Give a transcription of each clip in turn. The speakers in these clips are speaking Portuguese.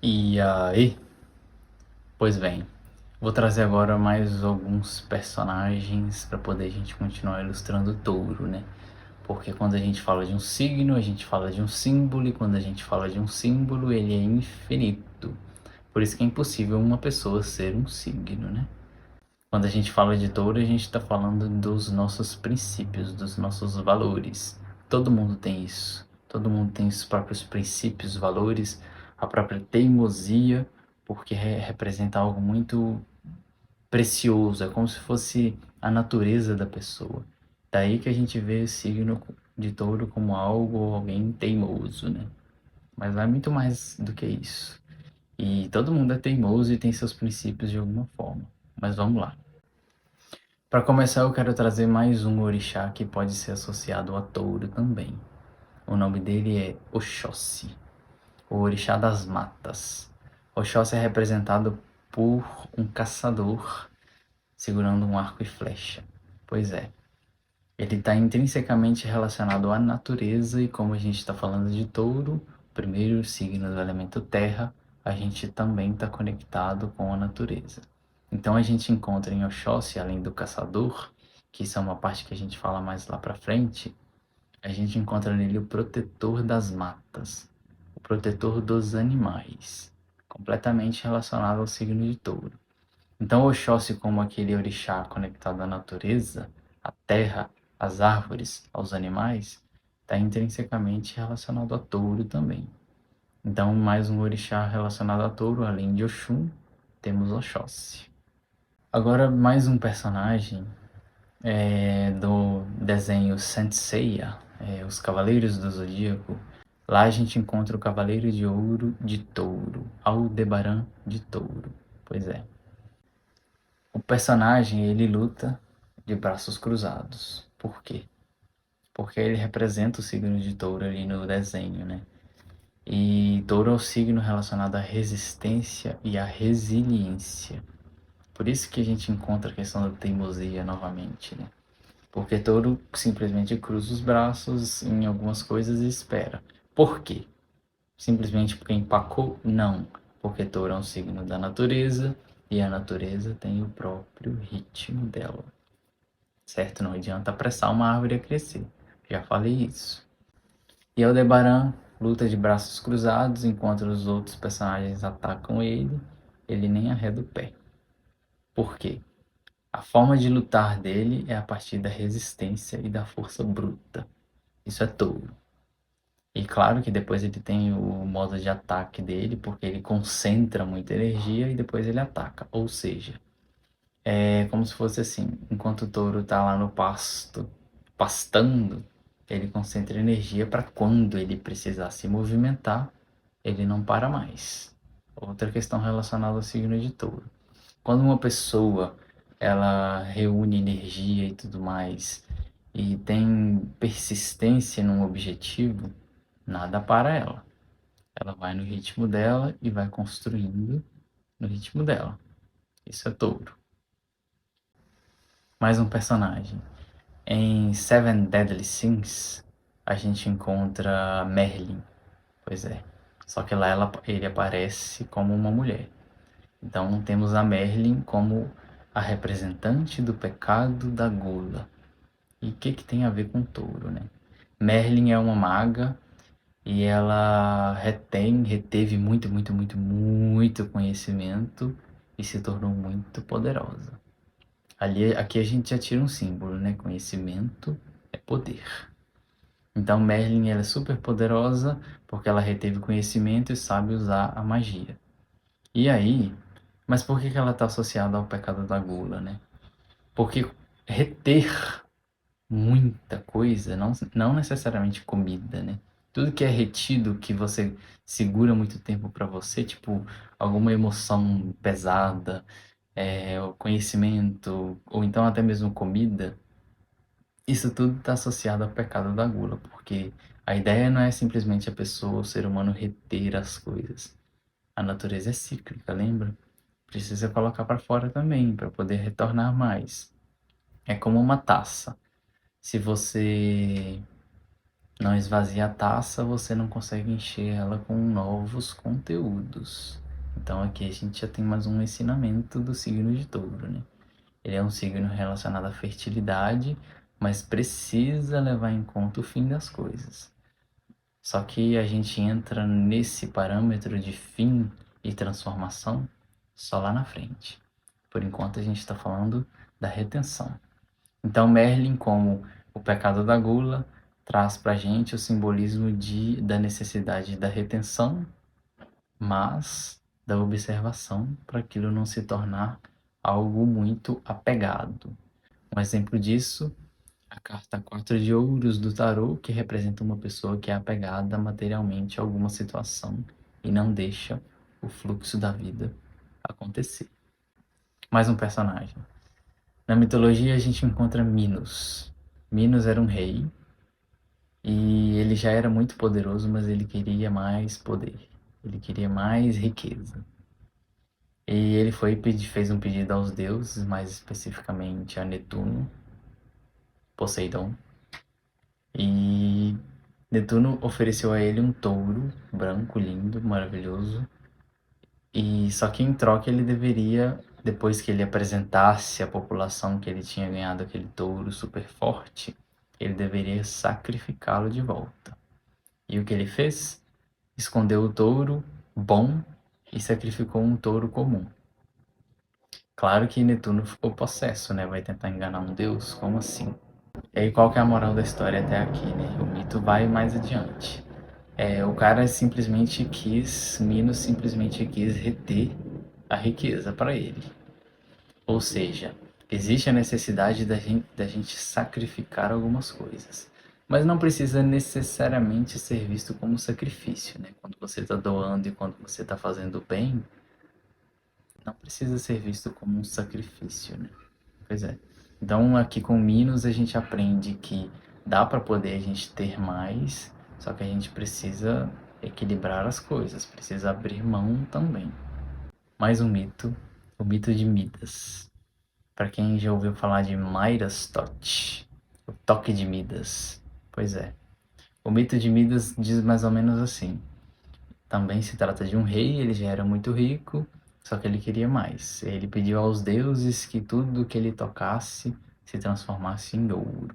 E aí? Pois bem, vou trazer agora mais alguns personagens para poder a gente continuar ilustrando o touro, né? Porque quando a gente fala de um signo, a gente fala de um símbolo, e quando a gente fala de um símbolo, ele é infinito. Por isso que é impossível uma pessoa ser um signo, né? Quando a gente fala de touro, a gente está falando dos nossos princípios, dos nossos valores. Todo mundo tem isso. Todo mundo tem os próprios princípios, valores, a própria teimosia, porque representa algo muito precioso. É como se fosse a natureza da pessoa. Daí que a gente vê o signo de touro como algo ou alguém teimoso, né? Mas é muito mais do que isso. E todo mundo é teimoso e tem seus princípios de alguma forma. Mas vamos lá. Para começar, eu quero trazer mais um orixá que pode ser associado a touro também. O nome dele é Oxóssi, o orixá das matas. Oxóssi é representado por um caçador segurando um arco e flecha. Pois é, ele está intrinsecamente relacionado à natureza e como a gente está falando de touro, primeiro signo do elemento terra, a gente também está conectado com a natureza. Então a gente encontra em Oxóssi, além do caçador, que isso é uma parte que a gente fala mais lá para frente, a gente encontra nele o protetor das matas, o protetor dos animais, completamente relacionado ao signo de touro. Então Oxóssi, como aquele orixá conectado à natureza, à terra, às árvores, aos animais, está intrinsecamente relacionado a touro também. Então, mais um orixá relacionado a touro, além de Oxum, temos Oxóssi. Agora, mais um personagem do desenho Saint Seiya, Os Cavaleiros do Zodíaco. Lá a gente encontra o Cavaleiro de Ouro de Touro, Aldebaran de Touro. Pois é. O personagem, ele luta de braços cruzados. Por quê? Porque ele representa o signo de touro ali no desenho, né? E touro é o signo relacionado à resistência e à resiliência. Por isso que a gente encontra a questão da teimosia novamente, né? Porque touro simplesmente cruza os braços em algumas coisas e espera. Por quê? Simplesmente porque empacou? Não. Porque touro é um signo da natureza e a natureza tem o próprio ritmo dela. Certo? Não adianta apressar uma árvore a crescer. Já falei isso. E Aldebaran luta de braços cruzados enquanto os outros personagens atacam ele. Ele nem arreda o pé. Por quê? A forma de lutar dele é a partir da resistência e da força bruta. Isso é touro. E claro que depois ele tem o modo de ataque dele, porque ele concentra muita energia e depois ele ataca. Ou seja, é como se fosse assim, enquanto o touro tá lá no pasto, pastando, ele concentra energia para quando ele precisar se movimentar, ele não para mais. Outra questão relacionada ao signo de touro. Quando uma pessoa ela reúne energia e tudo mais e tem persistência num objetivo, nada para ela. Ela vai no ritmo dela e vai construindo no ritmo dela. Isso é touro. Mais um personagem. Em Seven Deadly Sins, a gente encontra Merlin. Pois é. Só que lá ele aparece como uma mulher. Então temos a Merlin como a representante do pecado da gula. E o que tem a ver com touro, né? Merlin é uma maga e ela reteve muito conhecimento e se tornou muito poderosa. Aqui a gente já tira um símbolo, né? Conhecimento é poder. Então Merlin ela é super poderosa porque ela reteve conhecimento e sabe usar a magia. E aí, mas por que ela está associada ao pecado da gula, né? Porque reter muita coisa, não necessariamente comida, né? Tudo que é retido, que você segura muito tempo para você, tipo alguma emoção pesada, o conhecimento, ou então até mesmo comida, isso tudo está associado ao pecado da gula, porque a ideia não é simplesmente a pessoa, o ser humano, reter as coisas. A natureza é cíclica, lembra? Precisa colocar para fora também, para poder retornar mais. É como uma taça. Se você não esvazia a taça, você não consegue encher ela com novos conteúdos. Então aqui a gente já tem mais um ensinamento do signo de Touro, né? Ele é um signo relacionado à fertilidade, mas precisa levar em conta o fim das coisas. Só que a gente entra nesse parâmetro de fim e transformação só lá na frente. Por enquanto a gente está falando da retenção. Então Merlin, como o pecado da gula, traz para a gente o simbolismo da necessidade da retenção, mas da observação para aquilo não se tornar algo muito apegado. Um exemplo disso, a carta 4 de ouros do tarô, que representa uma pessoa que é apegada materialmente a alguma situação e não deixa o fluxo da vida acontecer. Mais um personagem. Na mitologia a gente encontra Minos. Minos era um rei e ele já era muito poderoso, mas ele queria mais poder. Ele queria mais riqueza. E ele fez um pedido aos deuses, mais especificamente a Netuno, Poseidon. E Netuno ofereceu a ele um touro branco, lindo, maravilhoso. E só que em troca ele deveria, depois que ele apresentasse à população que ele tinha ganhado aquele touro super forte, ele deveria sacrificá-lo de volta. E o que ele fez? Escondeu o touro bom e sacrificou um touro comum. Claro que Netuno ficou possesso, né? Vai tentar enganar um deus? Como assim? E aí qual que é a moral da história até aqui, né? O mito vai mais adiante. O cara Minos simplesmente quis reter a riqueza para ele. Ou seja, existe a necessidade da gente sacrificar algumas coisas. Mas não precisa necessariamente ser visto como sacrifício, né? Quando você está doando e quando você está fazendo bem, não precisa ser visto como um sacrifício, né? Pois é. Então aqui com Minos a gente aprende que dá para poder a gente ter mais, só que a gente precisa equilibrar as coisas, precisa abrir mão também. Mais um mito, o mito de Midas. Para quem já ouviu falar de Midas Touch, o toque de Midas. Pois é. O mito de Midas diz mais ou menos assim. Também se trata de um rei, ele já era muito rico, só que ele queria mais. Ele pediu aos deuses que tudo que ele tocasse se transformasse em ouro.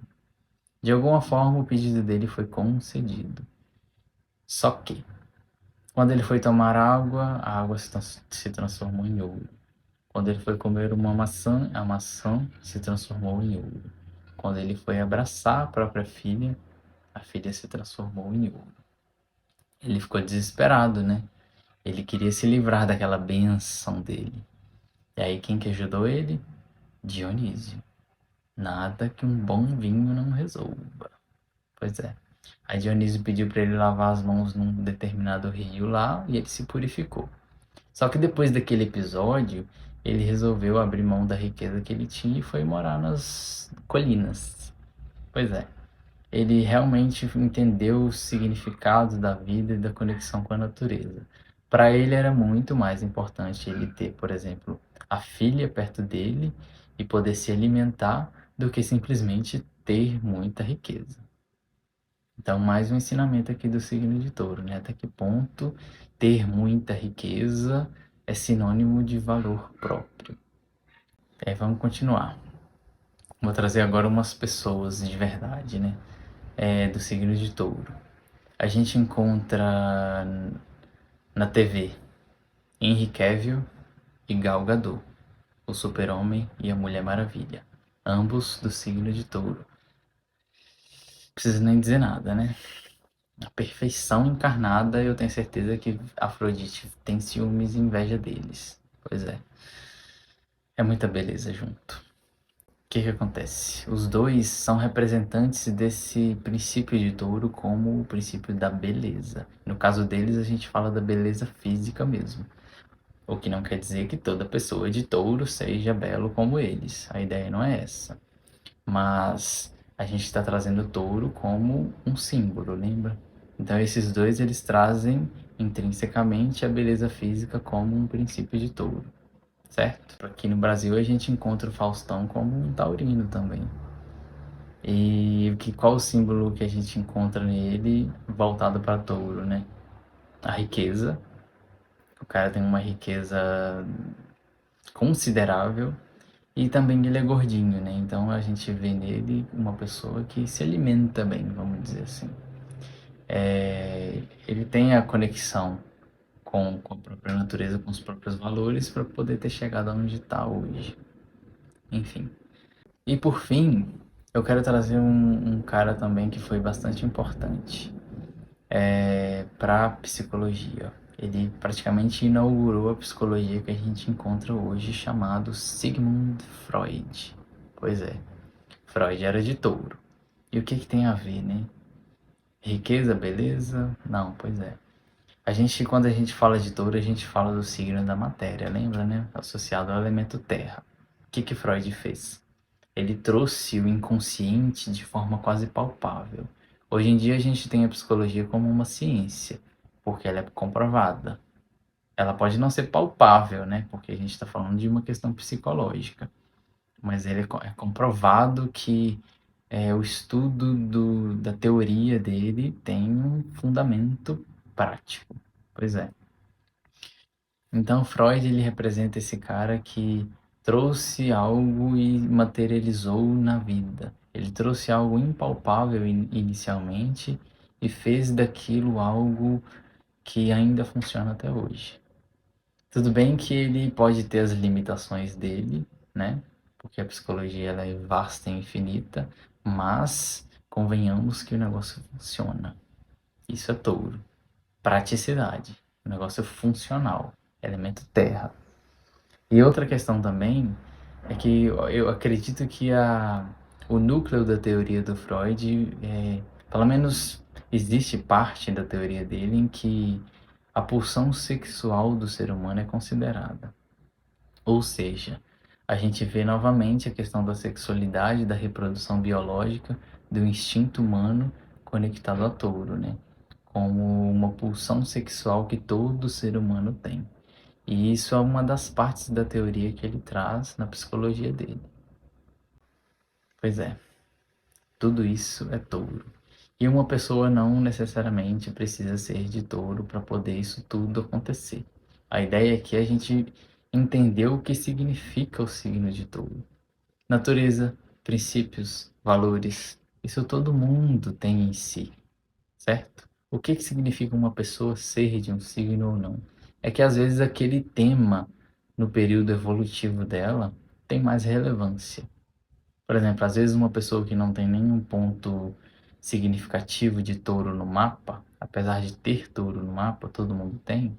De alguma forma, o pedido dele foi concedido. Só que, quando ele foi tomar água, a água se transformou em ouro. Quando ele foi comer uma maçã, a maçã se transformou em ouro. Quando ele foi abraçar a própria filha, a filha se transformou em ouro. Ele ficou desesperado, né? Ele queria se livrar daquela benção dele. E aí quem que ajudou ele? Dionísio. Nada que um bom vinho não resolva. Pois é. Aí Dionísio pediu para ele lavar as mãos num determinado rio lá e ele se purificou. Só que depois daquele episódio, ele resolveu abrir mão da riqueza que ele tinha e foi morar nas colinas. Pois é. Ele realmente entendeu o significado da vida e da conexão com a natureza. Para ele era muito mais importante ele ter, por exemplo, a filha perto dele e poder se alimentar do que simplesmente ter muita riqueza. Então, mais um ensinamento aqui do signo de Touro, né? Até que ponto ter muita riqueza é sinônimo de valor próprio. Vamos continuar. Vou trazer agora umas pessoas de verdade, né? Do signo de Touro. A gente encontra na TV Henry Cavill e Gal Gadot, o Super-Homem e a Mulher Maravilha, ambos do signo de Touro. Não precisa nem dizer nada, né? A perfeição encarnada, eu tenho certeza que Afrodite tem ciúmes e inveja deles. Pois é. É muita beleza junto. O que acontece? Os dois são representantes desse princípio de Touro como o princípio da beleza. No caso deles, a gente fala da beleza física mesmo. O que não quer dizer que toda pessoa de Touro seja belo como eles. A ideia não é essa. Mas a gente está trazendo o Touro como um símbolo, lembra? Então esses dois eles trazem intrinsecamente a beleza física como um princípio de Touro. Certo? Aqui no Brasil a gente encontra o Faustão como um taurino também. E qual o símbolo que a gente encontra nele voltado para touro, né? A riqueza. O cara tem uma riqueza considerável e também ele é gordinho, né? Então a gente vê nele uma pessoa que se alimenta bem, vamos dizer assim. Ele tem a conexão com a própria natureza, com os próprios valores para poder ter chegado onde está hoje. Enfim. E por fim, eu quero trazer um cara também que foi bastante importante para a psicologia. Ele praticamente inaugurou a psicologia que a gente encontra hoje, chamado Sigmund Freud. Pois é, Freud era de touro. E o que que tem a ver, né? Riqueza, beleza? Não, pois é. Quando a gente fala de touro, a gente fala do signo da matéria, lembra, né? Associado ao elemento terra. O que que Freud fez? Ele trouxe o inconsciente de forma quase palpável. Hoje em dia a gente tem a psicologia como uma ciência, porque ela é comprovada. Ela pode não ser palpável, né? Porque a gente está falando de uma questão psicológica, mas é comprovado que o estudo da teoria dele tem um fundamento prático. Pois é. Então Freud ele representa esse cara que trouxe algo e materializou na vida. Ele trouxe algo impalpável inicialmente e fez daquilo algo que ainda funciona até hoje. Tudo bem que ele pode ter as limitações dele, né? Porque a psicologia ela é vasta e infinita, mas convenhamos que o negócio funciona. Isso é touro. Praticidade. O negócio é funcional. Elemento terra. E outra questão também é que eu acredito que o núcleo da teoria do Freud, pelo menos existe parte da teoria dele em que a pulsão sexual do ser humano é considerada. Ou seja, a gente vê novamente a questão da sexualidade, da reprodução biológica, do instinto humano conectado a touro, né? Como uma pulsão sexual que todo ser humano tem. E isso é uma das partes da teoria que ele traz na psicologia dele. Pois é, tudo isso é touro. E uma pessoa não necessariamente precisa ser de touro para poder isso tudo acontecer. A ideia é que a gente entendeu o que significa o signo de touro. Natureza, princípios, valores, isso todo mundo tem em si, certo? O que que significa uma pessoa ser de um signo ou não? É que às vezes aquele tema no período evolutivo dela tem mais relevância. Por exemplo, às vezes uma pessoa que não tem nenhum ponto significativo de touro no mapa, apesar de ter touro no mapa, todo mundo tem,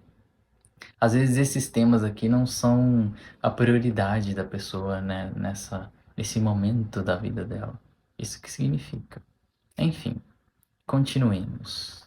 às vezes esses temas aqui não são a prioridade da pessoa, né, nesse momento da vida dela. Isso que significa. Enfim, continuemos.